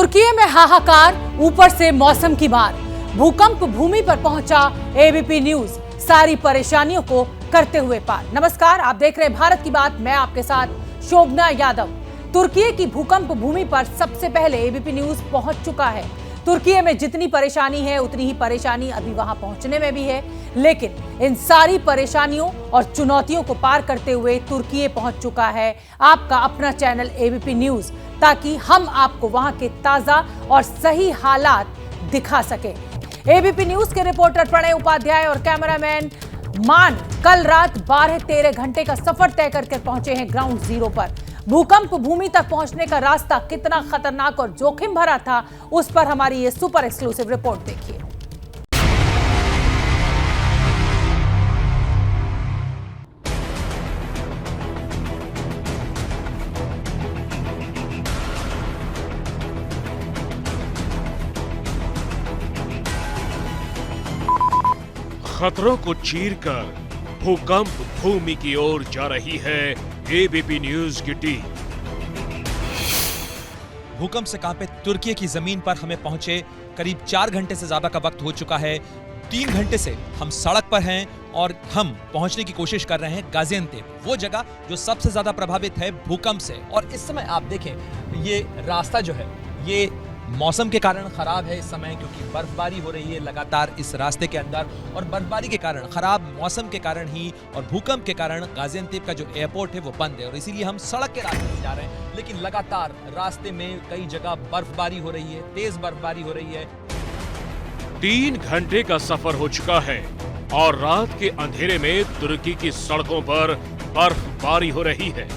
तुर्की में हाहाकार, ऊपर से मौसम की मार। भूकंप भूमि पर पहुंचा एबीपी न्यूज सारी परेशानियों को करते हुए पार। नमस्कार, आप देख रहे हैं भारत की बात, मैं आपके साथ शोभना यादव। तुर्की की भूकंप भूमि पर सबसे पहले एबीपी न्यूज पहुंच चुका है। तुर्की में जितनी परेशानी है उतनी ही परेशानी अभी वहां पहुंचने में भी है, लेकिन इन सारी परेशानियों और चुनौतियों को पार करते हुए तुर्की पहुंच चुका है आपका अपना चैनल एबीपी न्यूज, ताकि हम आपको वहां के ताजा और सही हालात दिखा सके। एबीपी न्यूज के रिपोर्टर प्रणय उपाध्याय और कैमरामैन मान कल रात 12-13 घंटे का सफर तय करके पहुंचे हैं ग्राउंड जीरो पर। भूकंप भूमि तक पहुंचने का रास्ता कितना खतरनाक और जोखिम भरा था, उस पर हमारी ये सुपर एक्सक्लूसिव रिपोर्ट देखिए। खतरों को चीरकर भूकंप भूमि की ओर जा रही है एबीपी न्यूज की टीम। भूकंप से कांपे तुर्की की जमीन पर हमें पहुंचे करीब 4 घंटे से ज्यादा का वक्त हो चुका है। 3 घंटे से हम सड़क पर हैं और हम पहुंचने की कोशिश कर रहे हैं गाजियान्तेप, वो जगह जो सबसे ज्यादा प्रभावित है भूकंप से। और इस समय आप देखें, ये रास्ता जो है ये मौसम के कारण खराब है इस समय, क्योंकि बर्फबारी हो रही है लगातार इस रास्ते के अंदर, और बर्फबारी के कारण, खराब मौसम के कारण ही और भूकंप के कारण गाजियान्तेप का जो एयरपोर्ट है वो बंद है, और इसीलिए हम सड़क के रास्ते से जा रहे हैं। लेकिन लगातार रास्ते में कई जगह बर्फबारी हो रही है, तेज बर्फबारी हो रही है। 3 घंटे का सफर हो चुका है और रात के अंधेरे में तुर्की की सड़कों पर बर्फबारी हो रही है।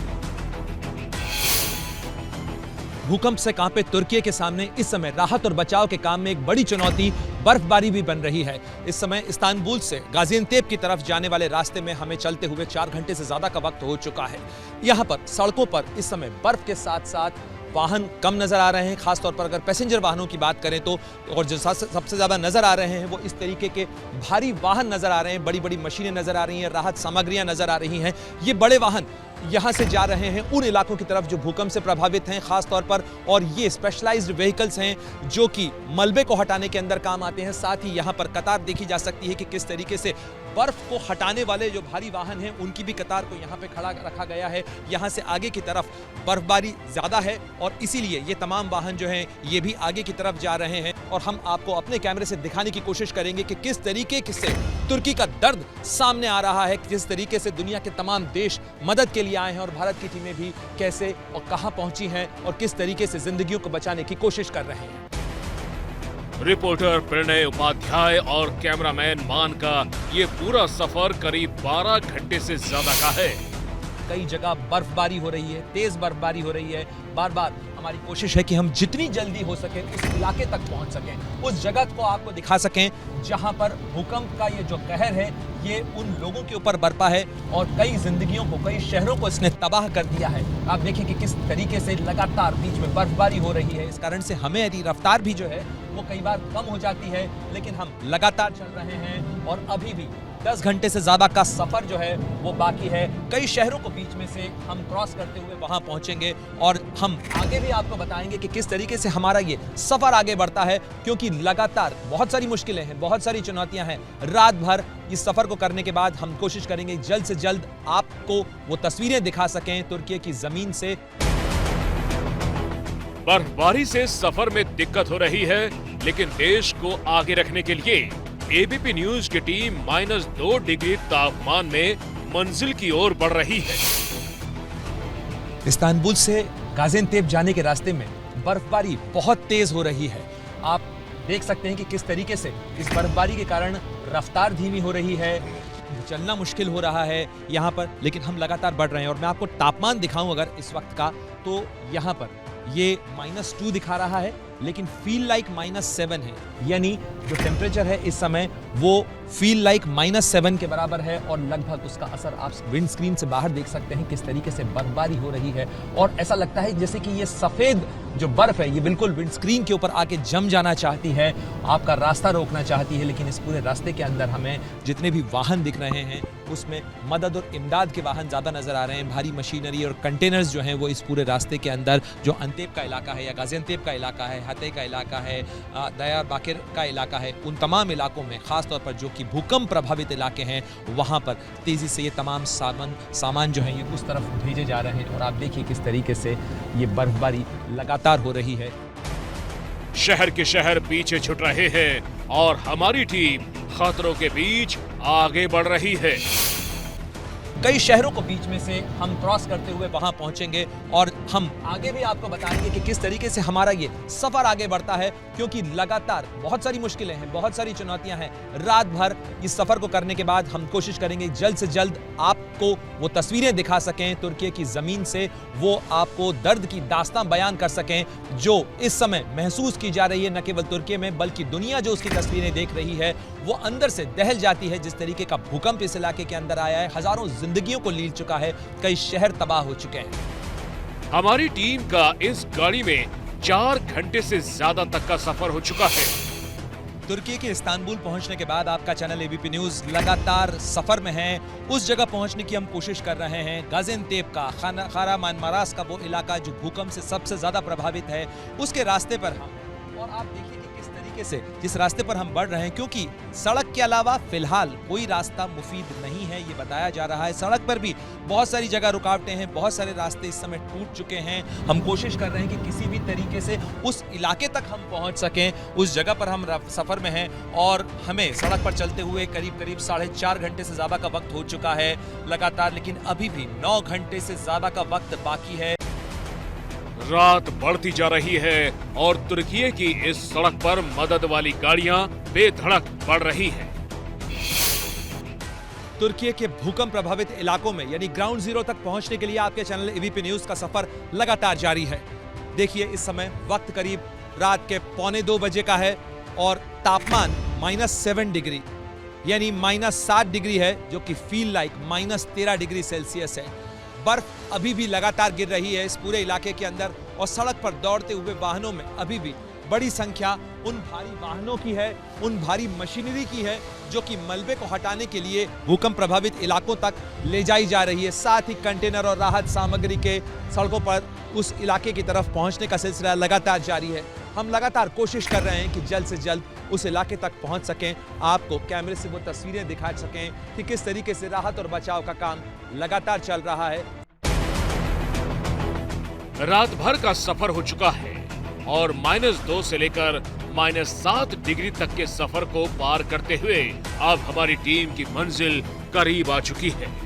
भूकंप से कांपे तुर्की के सामने इस समय राहत और बचाव के काम में एक बड़ी चुनौती बर्फबारी भी बन रही है। इस समय इस्तांबुल से गाजियान्तेप की तरफ जाने वाले रास्ते में हमें चलते हुए 4 घंटे से ज्यादा का वक्त हो चुका है। यहाँ पर सड़कों पर इस समय बर्फ के साथ साथ वाहन कम नजर आ रहे हैं, खासतौर पर अगर पैसेंजर वाहनों की बात करें तो, और जो सबसे ज्यादा नजर आ रहे हैं वो इस तरीके के भारी वाहन नजर आ रहे हैं, बड़ी बड़ी मशीनें नजर आ रही हैं, राहत सामग्रियां नजर आ रही हैं। ये बड़े वाहन यहाँ से जा रहे हैं उन इलाकों की तरफ जो भूकंप से प्रभावित हैं खासतौर पर, और ये स्पेशलाइज्ड व्हीकल्स हैं जो कि मलबे को हटाने के अंदर काम आते हैं। साथ ही यहाँ पर कतार देखी जा सकती है कि किस तरीके से बर्फ को हटाने वाले जो भारी वाहन हैं उनकी भी कतार को यहाँ पे खड़ा रखा गया है। यहाँ से आगे की तरफ बर्फबारी ज्यादा है और इसीलिए ये तमाम वाहन जो हैं ये भी आगे की तरफ जा रहे हैं, और हम आपको अपने कैमरे से दिखाने की कोशिश करेंगे कि किस तरीके से तुर्की का दर्द सामने आ रहा है, किस तरीके से दुनिया के तमाम देश मदद के लिए आए हैं और भारत की टीमें भी कैसे और कहां पहुंची हैं और किस तरीके से जिंदगियों को बचाने की कोशिश कर रहे हैं। रिपोर्टर प्रणय उपाध्याय और कैमरामैन मान का ये पूरा सफर करीब 12 घंटे से ज्यादा का है। कई जगह बर्फबारी हो रही है, तेज बर्फबारी हो रही है। बार बार हमारी कोशिश है कि हम जितनी जल्दी हो सके उस इलाके तक पहुंच सकें, उस जगह को आपको दिखा सकें जहां पर भूकंप का ये जो कहर है ये उन लोगों के ऊपर बरपा है और कई जिंदगियों को, कई शहरों को इसने तबाह कर दिया है। आप देखिए कि किस तरीके से लगातार बीच में बर्फबारी हो रही है। इस कारण से हमें यदि रफ्तार भी जो है वो कई बार कम हो जाती है, लेकिन हम लगातार चल रहे हैं और अभी भी 10 घंटे से ज्यादा का सफर जो है वो बाकी है। कई शहरों को बीच में से हम क्रॉस करते हुए वहां पहुंचेंगे और हम आगे भी आपको बताएंगे कि किस तरीके से हमारा ये सफर आगे बढ़ता है, क्योंकि लगातार बहुत सारी मुश्किलें हैं, बहुत सारी चुनौतियां हैं। रात भर इस सफर को करने के बाद हम कोशिश करेंगे जल्द से जल्द आपको वो तस्वीरें दिखा सकें तुर्की की जमीन से। बर्फबारी से सफर में दिक्कत हो रही है, लेकिन देश को आगे रखने के लिए एबीपी न्यूज की टीम -2 डिग्री तापमान में मंजिल की ओर बढ़ रही है। इस्तांबुल से गाजियान्तेप जाने के रास्ते में बर्फबारी बहुत तेज हो रही है। आप देख सकते हैं कि किस तरीके से इस बर्फबारी के कारण रफ्तार धीमी हो रही है, चलना मुश्किल हो रहा है यहाँ पर, लेकिन हम लगातार बढ़ रहे हैं। और मैं आपको तापमान दिखाऊं अगर इस वक्त का, तो यहाँ पर ये -2 दिखा रहा है, लेकिन फील लाइक -7 है, यानी जो टेम्परेचर है इस समय वो फील लाइक -7 के बराबर है। और लगभग उसका असर आप विंड स्क्रीन से बाहर देख सकते हैं किस तरीके से बर्फबारी हो रही है, और ऐसा लगता है जैसे कि ये सफेद जो बर्फ है ये बिल्कुल विंड स्क्रीन के ऊपर आके जम जाना चाहती है, आपका रास्ता रोकना चाहती है। लेकिन इस पूरे रास्ते के अंदर हमें जितने भी वाहन दिख रहे हैं उसमें मदद और इमदाद के वाहन ज्यादा नजर आ रहे हैं। भारी मशीनरी और कंटेनर्स जो हैं वो इस पूरे रास्ते के अंदर, जो अंतेप का इलाका है या गाजियान्तेप का इलाका है, हते का इलाका है, दयार बाकिर का इलाका है, उन तमाम इलाकों में खासतौर पर जो कि भूकंप प्रभावित इलाके हैं वहाँ पर तेज़ी से ये तमाम सामान जो है ये उस तरफ भेजे जा रहे हैं। और आप देखिए किस तरीके से ये बर्फबारी लगातार हो रही है। शहर के शहर पीछे छूट रहे हैं और हमारी टीम खतरों के बीच आगे बढ़ रही है। कई शहरों को बीच में से हम क्रॉस करते हुए वहां पहुंचेंगे और हम आगे भी आपको बताएंगे कि किस तरीके से हमारा ये सफर आगे बढ़ता है, क्योंकि लगातार बहुत सारी मुश्किलें हैं, बहुत सारी चुनौतियां हैं। रात भर इस सफर को करने के बाद हम कोशिश करेंगे जल्द से जल्द आपको वो तस्वीरें दिखा सकें तुर्की की जमीन से, वो आपको दर्द की दास्तां बयान कर सकें जो इस समय महसूस की जा रही है, न केवल तुर्की में बल्कि दुनिया जो उसकी तस्वीरें देख रही है वो अंदर से दहल जाती है। जिस तरीके का भूकंप इस इलाके के अंदर आया है, हजारों जिंदगियों को लील चुका है, कई शहर तबाह हो चुके हैं। हमारी टीम का इस गाड़ी में 4 घंटे से ज्यादा तक का सफर हो चुका है। तुर्की के इस्तांबुल पहुंचने के बाद आपका चैनल एबीपी न्यूज लगातार सफर में है। उस जगह पहुंचने की हम कोशिश कर रहे हैं, गाजियान्तेप का खारामानमारास का वो इलाका जो भूकंप से सबसे ज्यादा प्रभावित है, उसके रास्ते पर हम, और आप देखिए कि किस तरीके से जिस रास्ते पर हम बढ़ रहे हैं, क्योंकि सड़क के अलावा फिलहाल कोई रास्ता मुफीद नहीं है ये बताया जा रहा है। सड़क पर भी बहुत सारी जगह रुकावटें हैं, बहुत सारे रास्ते इस समय टूट चुके हैं। हम कोशिश कर रहे हैं कि किसी भी तरीके से उस इलाके तक हम पहुंच सकें, उस जगह पर हम सफर में हैं और हमें सड़क पर चलते हुए करीब 4.5 घंटे से ज्यादा का वक्त हो चुका है लगातार, लेकिन अभी भी 9 घंटे से ज्यादा का वक्त बाकी है। रात बढ़ती जा रही है और तुर्की की इस सड़क पर मदद वाली गाड़ियां बेधड़क बढ़ रही हैं। तुर्की के भूकंप प्रभावित इलाकों में यानी ग्राउंड जीरो तक पहुंचने के लिए आपके चैनल एबीपी न्यूज का सफर लगातार जारी है। देखिए इस समय वक्त करीब रात के 1:45 बजे का है और तापमान -7 डिग्री यानी -7 डिग्री है, जो कि फील लाइक -13 डिग्री सेल्सियस है। बर्फ अभी भी लगातार गिर रही है इस पूरे इलाके के अंदर और सड़क पर दौड़ते हुए वाहनों में अभी भी बड़ी संख्या उन भारी वाहनों की है, उन भारी मशीनरी की है जो कि मलबे को हटाने के लिए भूकंप प्रभावित इलाकों तक ले जाई जा रही है। साथ ही कंटेनर और राहत सामग्री के सड़कों पर उस इलाके की तरफ पहुंचने का सिलसिला लगातार जारी है। हम लगातार कोशिश कर रहे हैं कि जल्द से जल्द उस इलाके तक पहुंच सकें, आपको कैमरे से वो तस्वीरें दिखा सकें कि किस तरीके से राहत और बचाव का काम लगातार चल रहा है। रात भर का सफर हो चुका है और -2 से लेकर -7 डिग्री तक के सफर को पार करते हुए अब हमारी टीम की मंजिल करीब आ चुकी है।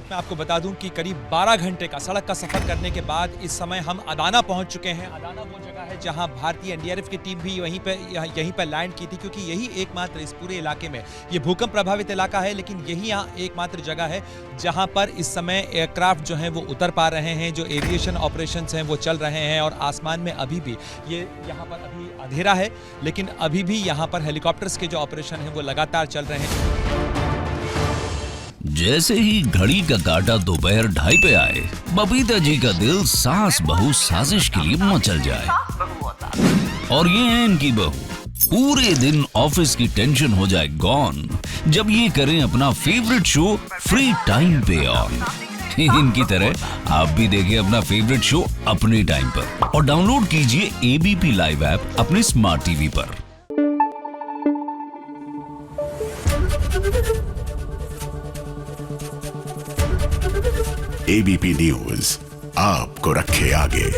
मैं आपको बता दूं कि करीब 12 घंटे का सड़क का सफर करने के बाद इस समय हम अदाना पहुंच चुके हैं। अदाना वो जगह है जहां भारतीय एनडीआरएफ की टीम भी यहीं पर लैंड की थी, क्योंकि यही एकमात्र इस पूरे इलाके में, ये भूकंप प्रभावित इलाका है लेकिन यही यहाँ एकमात्र जगह है जहां पर इस समय एयरक्राफ्ट जो हैं वो उतर पा रहे हैं, जो एविएशन ऑपरेशंस हैं वो चल रहे हैं। और आसमान में अभी भी ये यहाँ पर अभी अंधेरा है लेकिन अभी भी यहाँ पर हेलीकॉप्टर्स के जो ऑपरेशन है वो लगातार चल रहे हैं। जैसे ही घड़ी का काटा दोपहर 2:30 पे आए, बबीता जी का दिल सास बहू साजिश के लिए मचल जाए। और ये है इनकी बहू, पूरे दिन ऑफिस की टेंशन हो जाए गॉन जब ये करें अपना फेवरेट शो फ्री टाइम पे ऑन। इनकी तरह आप भी देखिए अपना फेवरेट शो अपने टाइम पर और डाउनलोड कीजिए एबीपी लाइव ऐप अपने स्मार्ट टीवी पर। एबीपी न्यूज आपको रखे आगे।